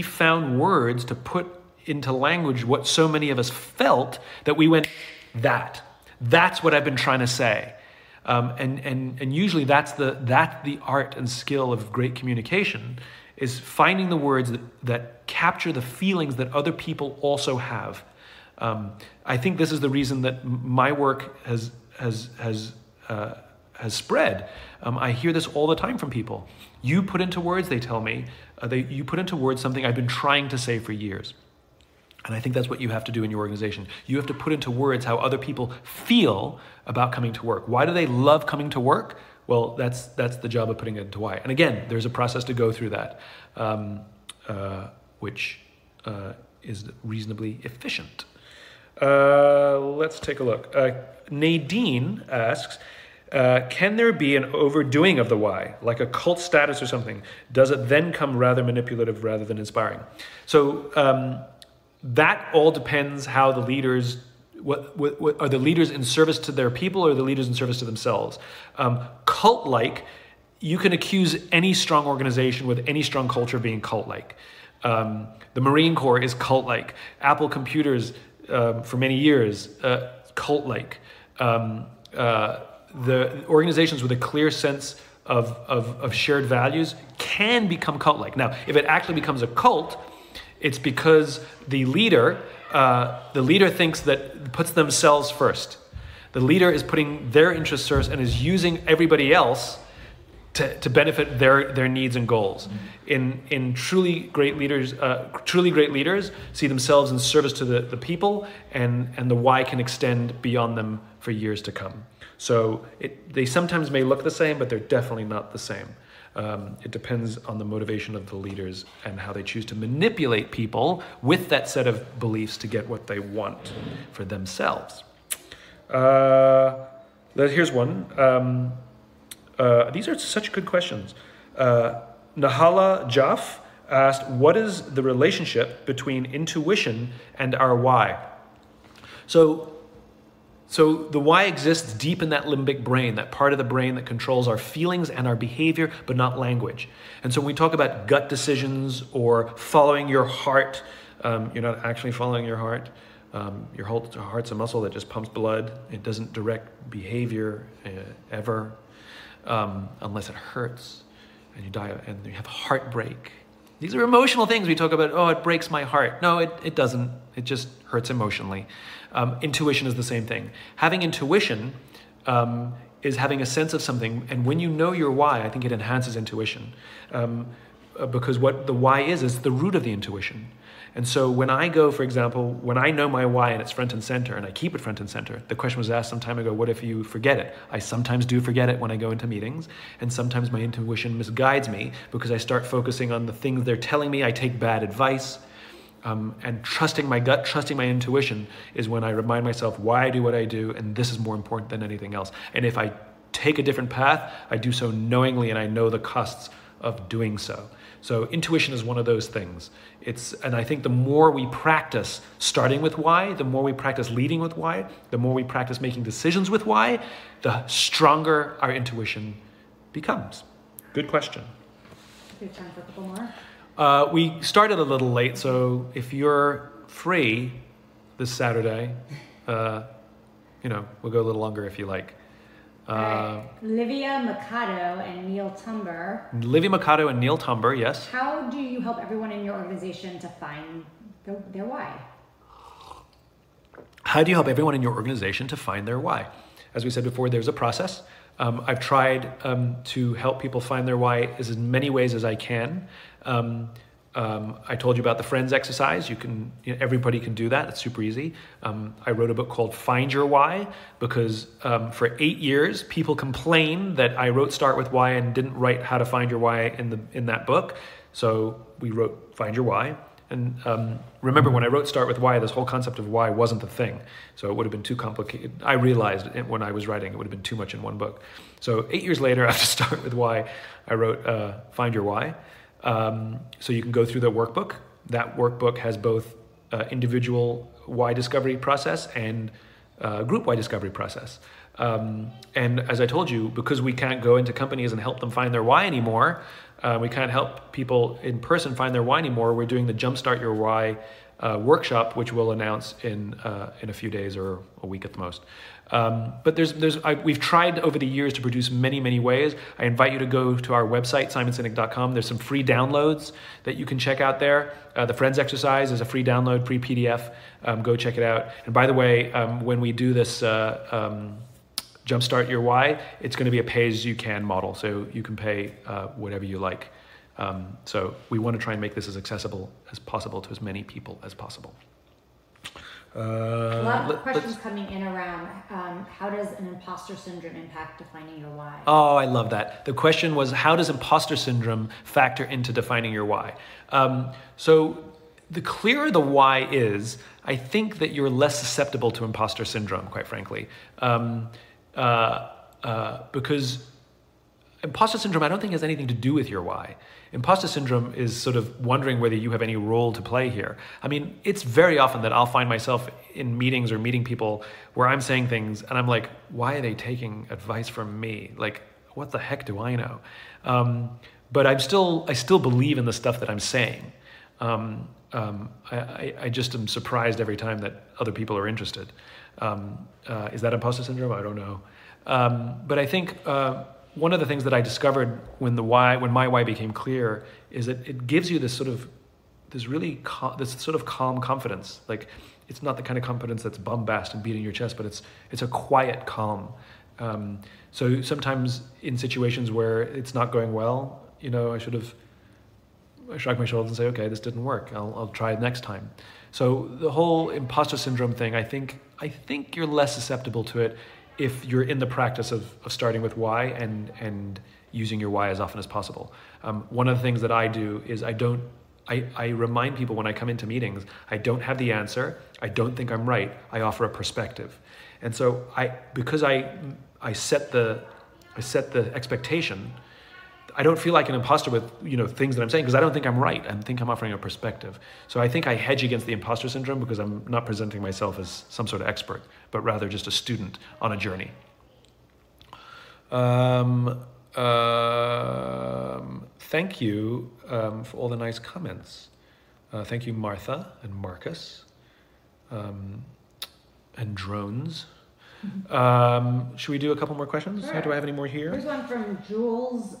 found words to put into language what so many of us felt that we went, that's what I've been trying to say. And usually that's the art and skill of great communication, is finding the words that capture the feelings that other people also have. I think this is the reason that my work has spread. I hear this all the time from people. You put into words, they tell me, you put into words something I've been trying to say for years. And I think that's what you have to do in your organization. You have to put into words how other people feel about coming to work. Why do they love coming to work? Well, that's the job of putting it into why. And again, there's a process to go through that, which is reasonably efficient. Let's take a look. Nadine asks, can there be an overdoing of the why, like a cult status or something? Does it then come rather manipulative rather than inspiring? So that all depends how the leaders, what are the leaders in service to their people or the leaders in service to themselves? Cult-like, you can accuse any strong organization with any strong culture of being cult-like. The Marine Corps is cult-like. Apple Computers, for many years, cult-like. The organizations with a clear sense of shared values can become cult-like. Now, if it actually becomes a cult, it's because the leader thinks that puts themselves first. The leader is putting their interests first and is using everybody else to benefit their needs and goals. In truly great leaders see themselves in service to the people, and the why can extend beyond them for years to come. So they sometimes may look the same, but they're definitely not the same. It depends on the motivation of the leaders and how they choose to manipulate people with that set of beliefs to get what they want for themselves. Here's one. These are such good questions. Nahala Jaff asked, what is the relationship between intuition and our why? So the why exists deep in that limbic brain, that part of the brain that controls our feelings and our behavior, but not language. And so when we talk about gut decisions or following your heart, you're not actually following your heart. Your heart's a muscle that just pumps blood. It doesn't direct behavior ever, unless it hurts and you die and you have heartbreak. These are emotional things we talk about. Oh, it breaks my heart. No, it doesn't. It just hurts emotionally. Intuition is the same thing. Having intuition is having a sense of something, and when you know your why, I think it enhances intuition. Because what the why is the root of the intuition. And so when I go, for example, when I know my why and it's front and center, and I keep it front and center, the question was asked some time ago, what if you forget it? I sometimes do forget it when I go into meetings, and sometimes my intuition misguides me because I start focusing on the things they're telling me. I take bad advice. And trusting my gut, trusting my intuition is when I remind myself why I do what I do, and this is more important than anything else. And if I take a different path, I do so knowingly, and I know the costs of doing so. So intuition is one of those things. And I think the more we practice starting with why, the more we practice leading with why, the more we practice making decisions with why, the stronger our intuition becomes. Good question. We have time for a couple more. We started a little late, so if you're free this Saturday, we'll go a little longer if you like. Livia Mikado and Neil Tumber. Livia Mikado and Neil Tumber, yes. How do you help everyone in your organization to find their why? How do you help everyone in your organization to find their why? As we said before, there's a process. I've tried to help people find their why as many ways as I can. I told you about the Friends exercise. Everybody can do that. It's super easy. I wrote a book called Find Your Why because for 8 years, people complained that I wrote Start With Why and didn't write How to Find Your Why in that book. So we wrote Find Your Why. And remember, when I wrote Start With Why, this whole concept of why wasn't a thing. So it would have been too complicated. I realized when I was writing, it would have been too much in one book. So 8 years later, after Start With Why, I wrote Find Your Why. So you can go through the workbook. That workbook has both individual why discovery process and group why discovery process. And as I told you, because we can't go into companies and help them find their why anymore, we can't help people in person find their why anymore. We're doing the Jumpstart Your Why workshop, which we'll announce in a few days or a week at the most. But we've tried over the years to produce many, many ways. I invite you to go to our website, simonsinek.com. There's some free downloads that you can check out there. The Friends exercise is a free download, free PDF. Go check it out. And by the way, when we do this Jumpstart Your Why, it's going to be a pay-as-you-can model, so you can pay whatever you like. So we want to try and make this as accessible as possible to as many people as possible. A lot of questions coming in around how does an imposter syndrome impact defining your why? Oh, I love that. The question was, how does imposter syndrome factor into defining your why? So the clearer the why is, I think that you're less susceptible to imposter syndrome, quite frankly. because imposter syndrome, I don't think has anything to do with your why. Imposter syndrome is sort of wondering whether you have any role to play here. I mean, it's very often that I'll find myself in meetings or meeting people where I'm saying things and I'm like, why are they taking advice from me? Like, what the heck do I know? But I still believe in the stuff that I'm saying. I just am surprised every time that other people are interested. Is that imposter syndrome? I don't know. But I think one of the things that I discovered when my why became clear is that it gives you this sort of calm confidence. Like, it's not the kind of confidence that's bombast and beating your chest, but it's a quiet calm. So sometimes in situations where it's not going well, I shrug my shoulders and say, okay, this didn't work. I'll try it next time. So the whole imposter syndrome thing, I think you're less susceptible to it if you're in the practice of starting with why and using your why as often as possible. One of the things that I do is I remind people when I come into meetings, I don't have the answer. I don't think I'm right. I offer a perspective. And so because I set the expectation, I don't feel like an imposter with things that I'm saying because I don't think I'm right. I think I'm offering a perspective. So I think I hedge against the imposter syndrome because I'm not presenting myself as some sort of expert, but rather just a student on a journey. Thank you for all the nice comments. Thank you, Martha and Marcus, and drones. Should we do a couple more questions? Sure. Do I have any more here? Here's one from Jules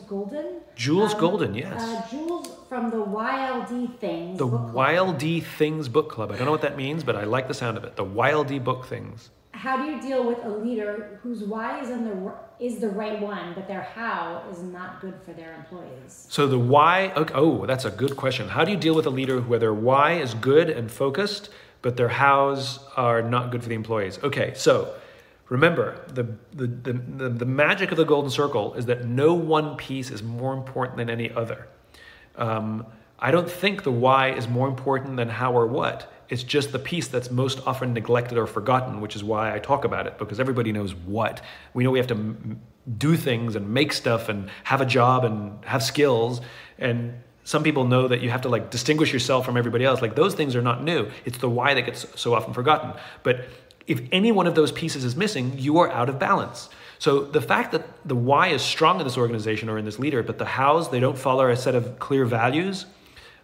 Golden. Jules Golden, yes. Jules from the YLD Things. The book club. YLD Things Book Club. I don't know what that means, but I like the sound of it. The YLD Book Things. How do you deal with a leader whose why is the right one, but their how is not good for their employees? So the why, that's a good question. How do you deal with a leader where their why is good and focused, but their hows are not good for the employees? Okay, so remember, the magic of the golden circle is that no one piece is more important than any other. I don't think the why is more important than how or what. It's just the piece that's most often neglected or forgotten, which is why I talk about it, because everybody knows what. We know we have to do things and make stuff and have a job and have skills. And some people know that you have to distinguish yourself from everybody else. Those things are not new. It's the why that gets so often forgotten. But if any one of those pieces is missing, you are out of balance. So the fact that the why is strong in this organization or in this leader, but the hows, they don't follow a set of clear values,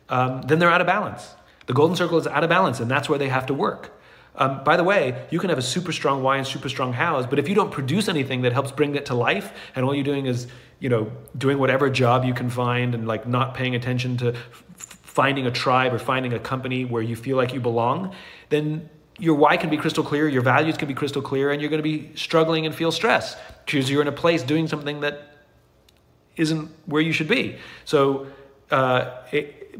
then they're out of balance. The golden circle is out of balance, and that's where they have to work. By the way, you can have a super strong why and super strong hows, but if you don't produce anything that helps bring it to life, and all you're doing is, doing whatever job you can find and not paying attention to finding a tribe or finding a company where you feel like you belong, then your why can be crystal clear, your values can be crystal clear, and you're going to be struggling and feel stress because you're in a place doing something that isn't where you should be. So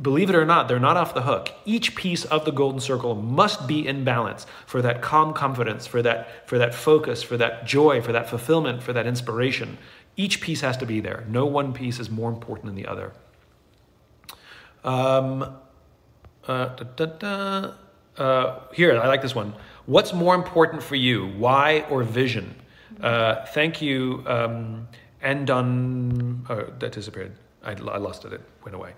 believe it or not, they're not off the hook. Each piece of the golden circle must be in balance for that calm confidence, for that focus, for that joy, for that fulfillment, for that inspiration. Each piece has to be there. No one piece is more important than the other. Here, I like this one. What's more important for you, why or vision? Thank you, Andon. Oh, that disappeared. I lost it. It went away.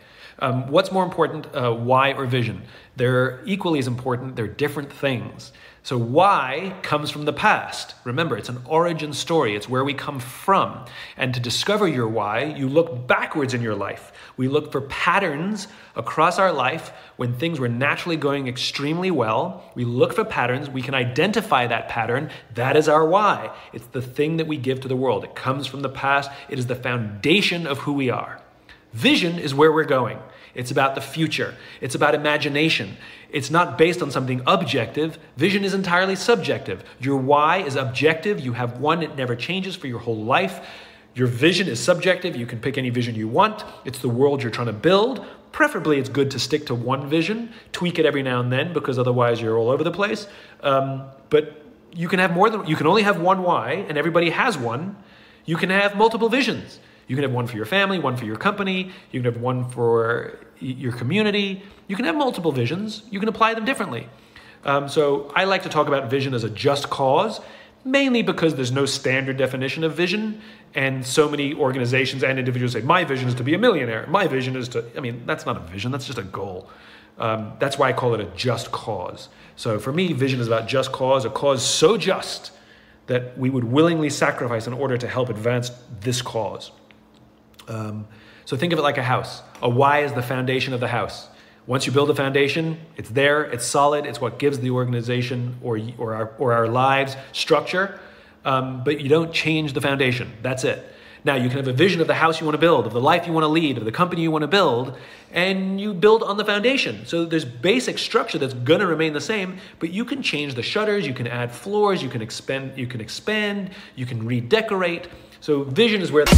What's more important, why or vision? They're equally as important. They're different things. So why comes from the past. Remember, it's an origin story. It's where we come from. And to discover your why, you look backwards in your life. We look for patterns across our life when things were naturally going extremely well. We look for patterns. We can identify that pattern. That is our why. It's the thing that we give to the world. It comes from the past. It is the foundation of who we are. Vision is where we're going. It's about the future. It's about imagination. It's not based on something objective. Vision is entirely subjective. Your why is objective. You have one. It never changes for your whole life. Your vision is subjective. You can pick any vision you want. It's the world you're trying to build. Preferably, it's good to stick to one vision. Tweak it every now and then because otherwise you're all over the place. But you can have you can only have one why, and everybody has one. You can have multiple visions. You can have one for your family, one for your company. You can have one for your community. You can have multiple visions. You can apply them differently. So I like to talk about vision as a just cause. mainly because there's no standard definition of vision. And so many organizations and individuals say, my vision is to be a millionaire. My vision is to, I mean, that's not a vision, that's just a goal. That's why I call it a just cause. So for me, vision is about just cause, a cause so just that we would willingly sacrifice in order to help advance this cause. So think of it like a house. A why is the foundation of the house. Once you build a foundation, it's there, it's solid, it's what gives the organization or our lives structure, but you don't change the foundation. That's it. Now, you can have a vision of the house you want to build, of the life you want to lead, of the company you want to build, and you build on the foundation. So there's basic structure that's going to remain the same, but you can change the shutters, you can add floors, you can expand, you can redecorate. So vision is where the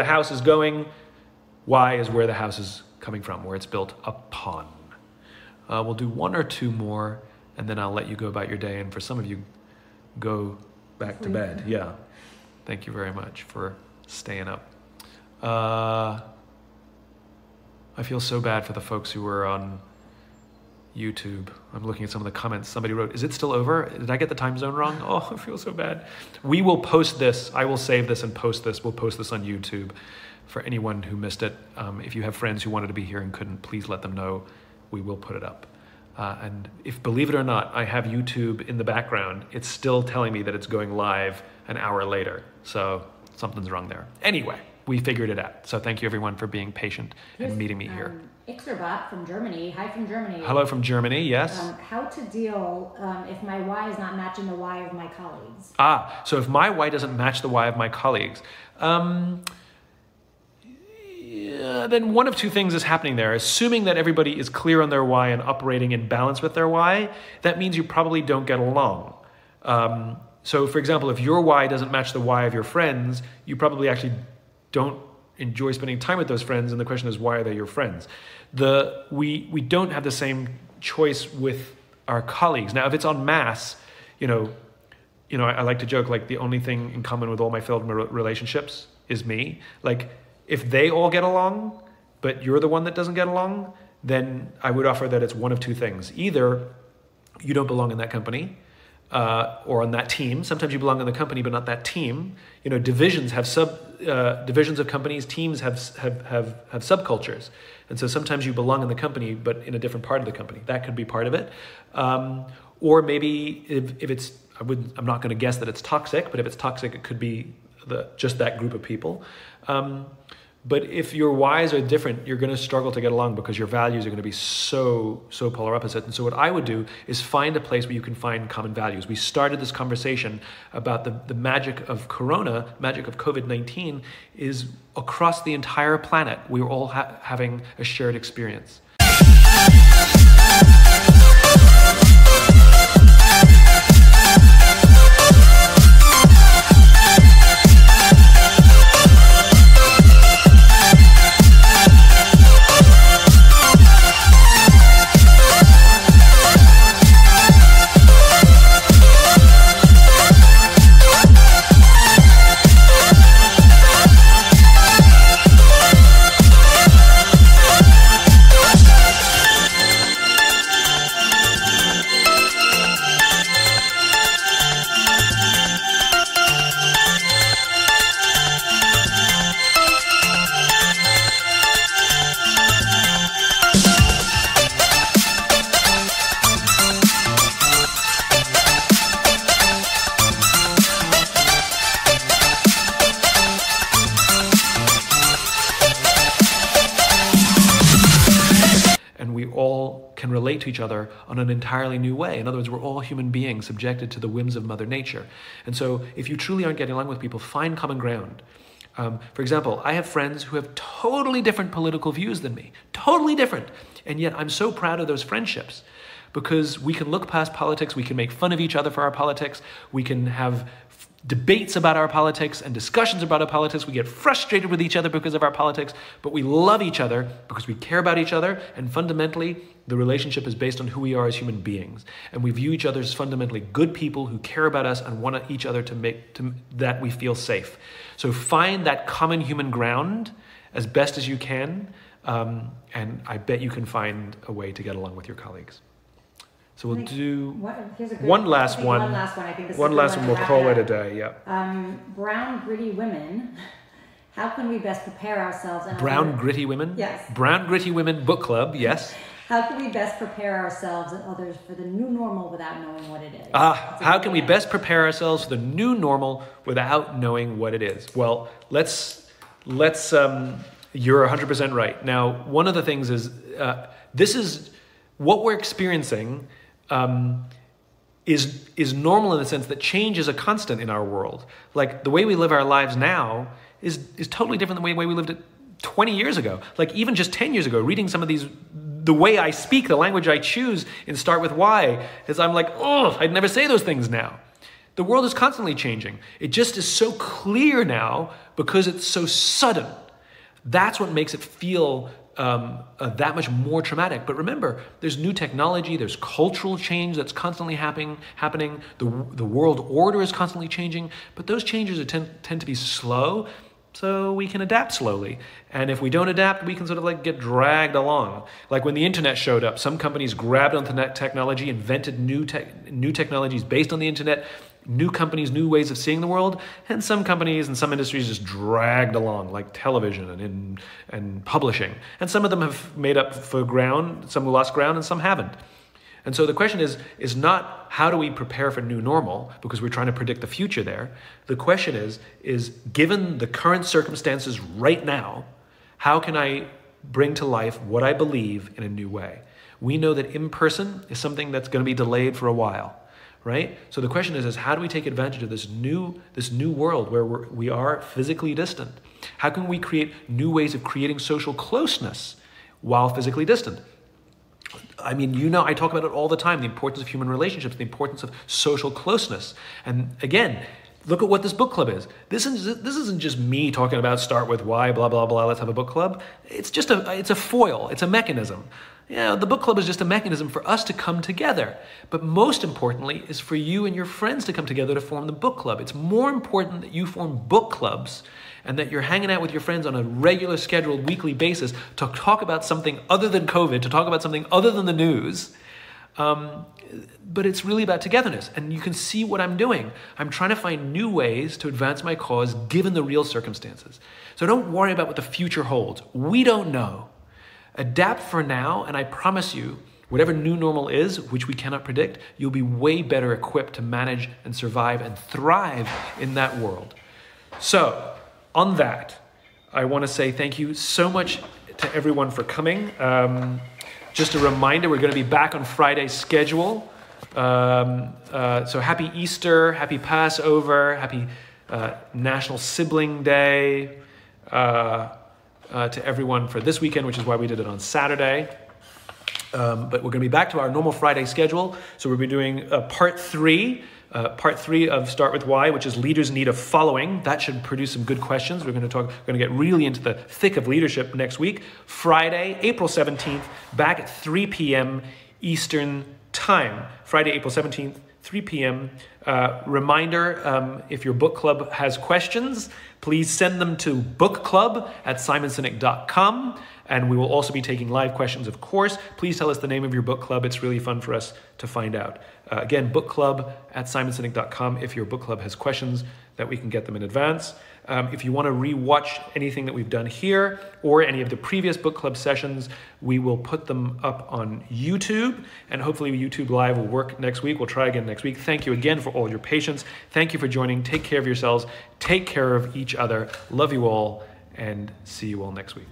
house is going, why is where the house is coming from, where it's built upon. We'll do one or two more, and then I'll let you go about your day. And for some of you, go back to bed. Yeah. Thank you very much for staying up. I feel so bad for the folks who were on YouTube. I'm looking at some of the comments. Somebody wrote, is it still over? Did I get the time zone wrong? Oh, I feel so bad. We will post this. I will save this and post this. We'll post this on YouTube for anyone who missed it. If you have friends who wanted to be here and couldn't, please let them know. We will put it up. And if, believe it or not, I have YouTube in the background, it's still telling me that it's going live an hour later. So something's wrong there. Anyway, we figured it out. So thank you everyone for being patient and meeting me here. Ixerbot from Germany. Hi from Germany. Hello from Germany, yes. How to deal if my why is not matching the why of my colleagues? So if my why doesn't match the why of my colleagues, then one of two things is happening there. Assuming that everybody is clear on their why and operating in balance with their why, that means you probably don't get along. So for example, if your why doesn't match the why of your friends, you probably actually don't enjoy spending time with those friends, and the question is, why are they your friends? We don't have the same choice with our colleagues. Now, if it's en masse, I like to joke, like, the only thing in common with all my failed relationships is me. Like, if they all get along, but you're the one that doesn't get along, then I would offer that it's one of two things. Either you don't belong in that company, or on that team. Sometimes you belong in the company, but not that team. Divisions have divisions of companies. Teams have subcultures, and so sometimes you belong in the company, but in a different part of the company. That could be part of it. Or maybe if it's, I'm not going to guess that it's toxic, but if it's toxic, it could be just that group of people. But if your whys are different, you're going to struggle to get along because your values are going to be so polar opposite. And so what I would do is find a place where you can find common values. We started this conversation about the magic of Corona, magic of COVID-19 is across the entire planet. We're all having a shared experience. relate to each other on an entirely new way. In other words, we're all human beings subjected to the whims of Mother Nature. And so if you truly aren't getting along with people, find common ground. For example, I have friends who have totally different political views than me, totally different. And yet I'm so proud of those friendships because we can look past politics, we can make fun of each other for our politics, we can have debates about our politics and discussions about our politics. We get frustrated with each other because of our politics, but we love each other because we care about each other. And fundamentally, the relationship is based on who we are as human beings. And we view each other as fundamentally good people who care about us and want each other to make that we feel safe. So find that common human ground as best as you can. And I bet you can find a way to get along with your colleagues. So we'll do one last one. I think this one is last one. We'll call it a day. Yeah. Brown gritty women. How can we best prepare ourselves? Brown gritty women. Yes. Brown gritty women book club. Yes. How can we best prepare ourselves and others for the new normal without knowing what it is? How can we best prepare ourselves for the new normal without knowing what it is? Well, let's. You're 100% right. Now, one of the things is this is what we're experiencing. Is normal in the sense that change is a constant in our world. Like the way we live our lives now is totally different than the way we lived it 20 years ago. Like even just 10 years ago, reading some of these, the way I speak, the language I choose in Start With Why, is I'm like, oh, I'd never say those things now. The world is constantly changing. It just is so clear now because it's so sudden. That's what makes it feel that much more traumatic. But remember, there's new technology, there's cultural change that's constantly happening. The world order is constantly changing, but those changes tend to be slow, so we can adapt slowly. And if we don't adapt, we can sort of like get dragged along. Like when the internet showed up, some companies grabbed onto that technology, invented new technologies based on the internet, new companies, new ways of seeing the world, and some companies and some industries just dragged along, like television and publishing. And some of them have made up for ground, some lost ground, and some haven't. And so the question is not how do we prepare for new normal, because we're trying to predict the future there. The question is given the current circumstances right now, how can I bring to life what I believe in a new way? We know that in-person is something that's going to be delayed for a while. Right? So the question is how do we take advantage of this new world where we are physically distant? How can we create new ways of creating social closeness while physically distant? I mean, I talk about it all the time, the importance of human relationships, the importance of social closeness. And again, look at what this book club is. This isn't just me talking about Start With Why, blah, blah, blah, let's have a book club. It's a foil, it's a mechanism. Yeah, the book club is just a mechanism for us to come together. But most importantly is for you and your friends to come together to form the book club. It's more important that you form book clubs and that you're hanging out with your friends on a regular scheduled weekly basis to talk about something other than COVID, to talk about something other than the news. But it's really about togetherness. And you can see what I'm doing. I'm trying to find new ways to advance my cause given the real circumstances. So don't worry about what the future holds. We don't know. Adapt for now, and I promise you, whatever new normal is, which we cannot predict, you'll be way better equipped to manage and survive and thrive in that world. So, on that, I want to say thank you so much to everyone for coming. Just a reminder, we're going to be back on Friday's schedule. So happy Easter, happy Passover, happy National Sibling Day. To everyone for this weekend, which is why we did it on Saturday. But we're going to be back to our normal Friday schedule. So we'll be doing part three of Start With Why, which is Leaders' Need of Following. That should produce some good questions. We're going to get really into the thick of leadership next week. Friday, April 17th, back at 3 p.m. Eastern Time. Friday, April 17th, 3 p.m. Reminder, if your book club has questions, please send them to bookclub@simonsinek.com. And we will also be taking live questions, of course. Please tell us the name of your book club. It's really fun for us to find out. Again, bookclub@simonsinek.com if your book club has questions that we can get them in advance. If you want to re-watch anything that we've done here or any of the previous book club sessions, we will put them up on YouTube, and hopefully YouTube Live will work next week. We'll try again next week. Thank you again for all your patience. Thank you for joining. Take care of yourselves. Take care of each other. Love you all, and see you all next week.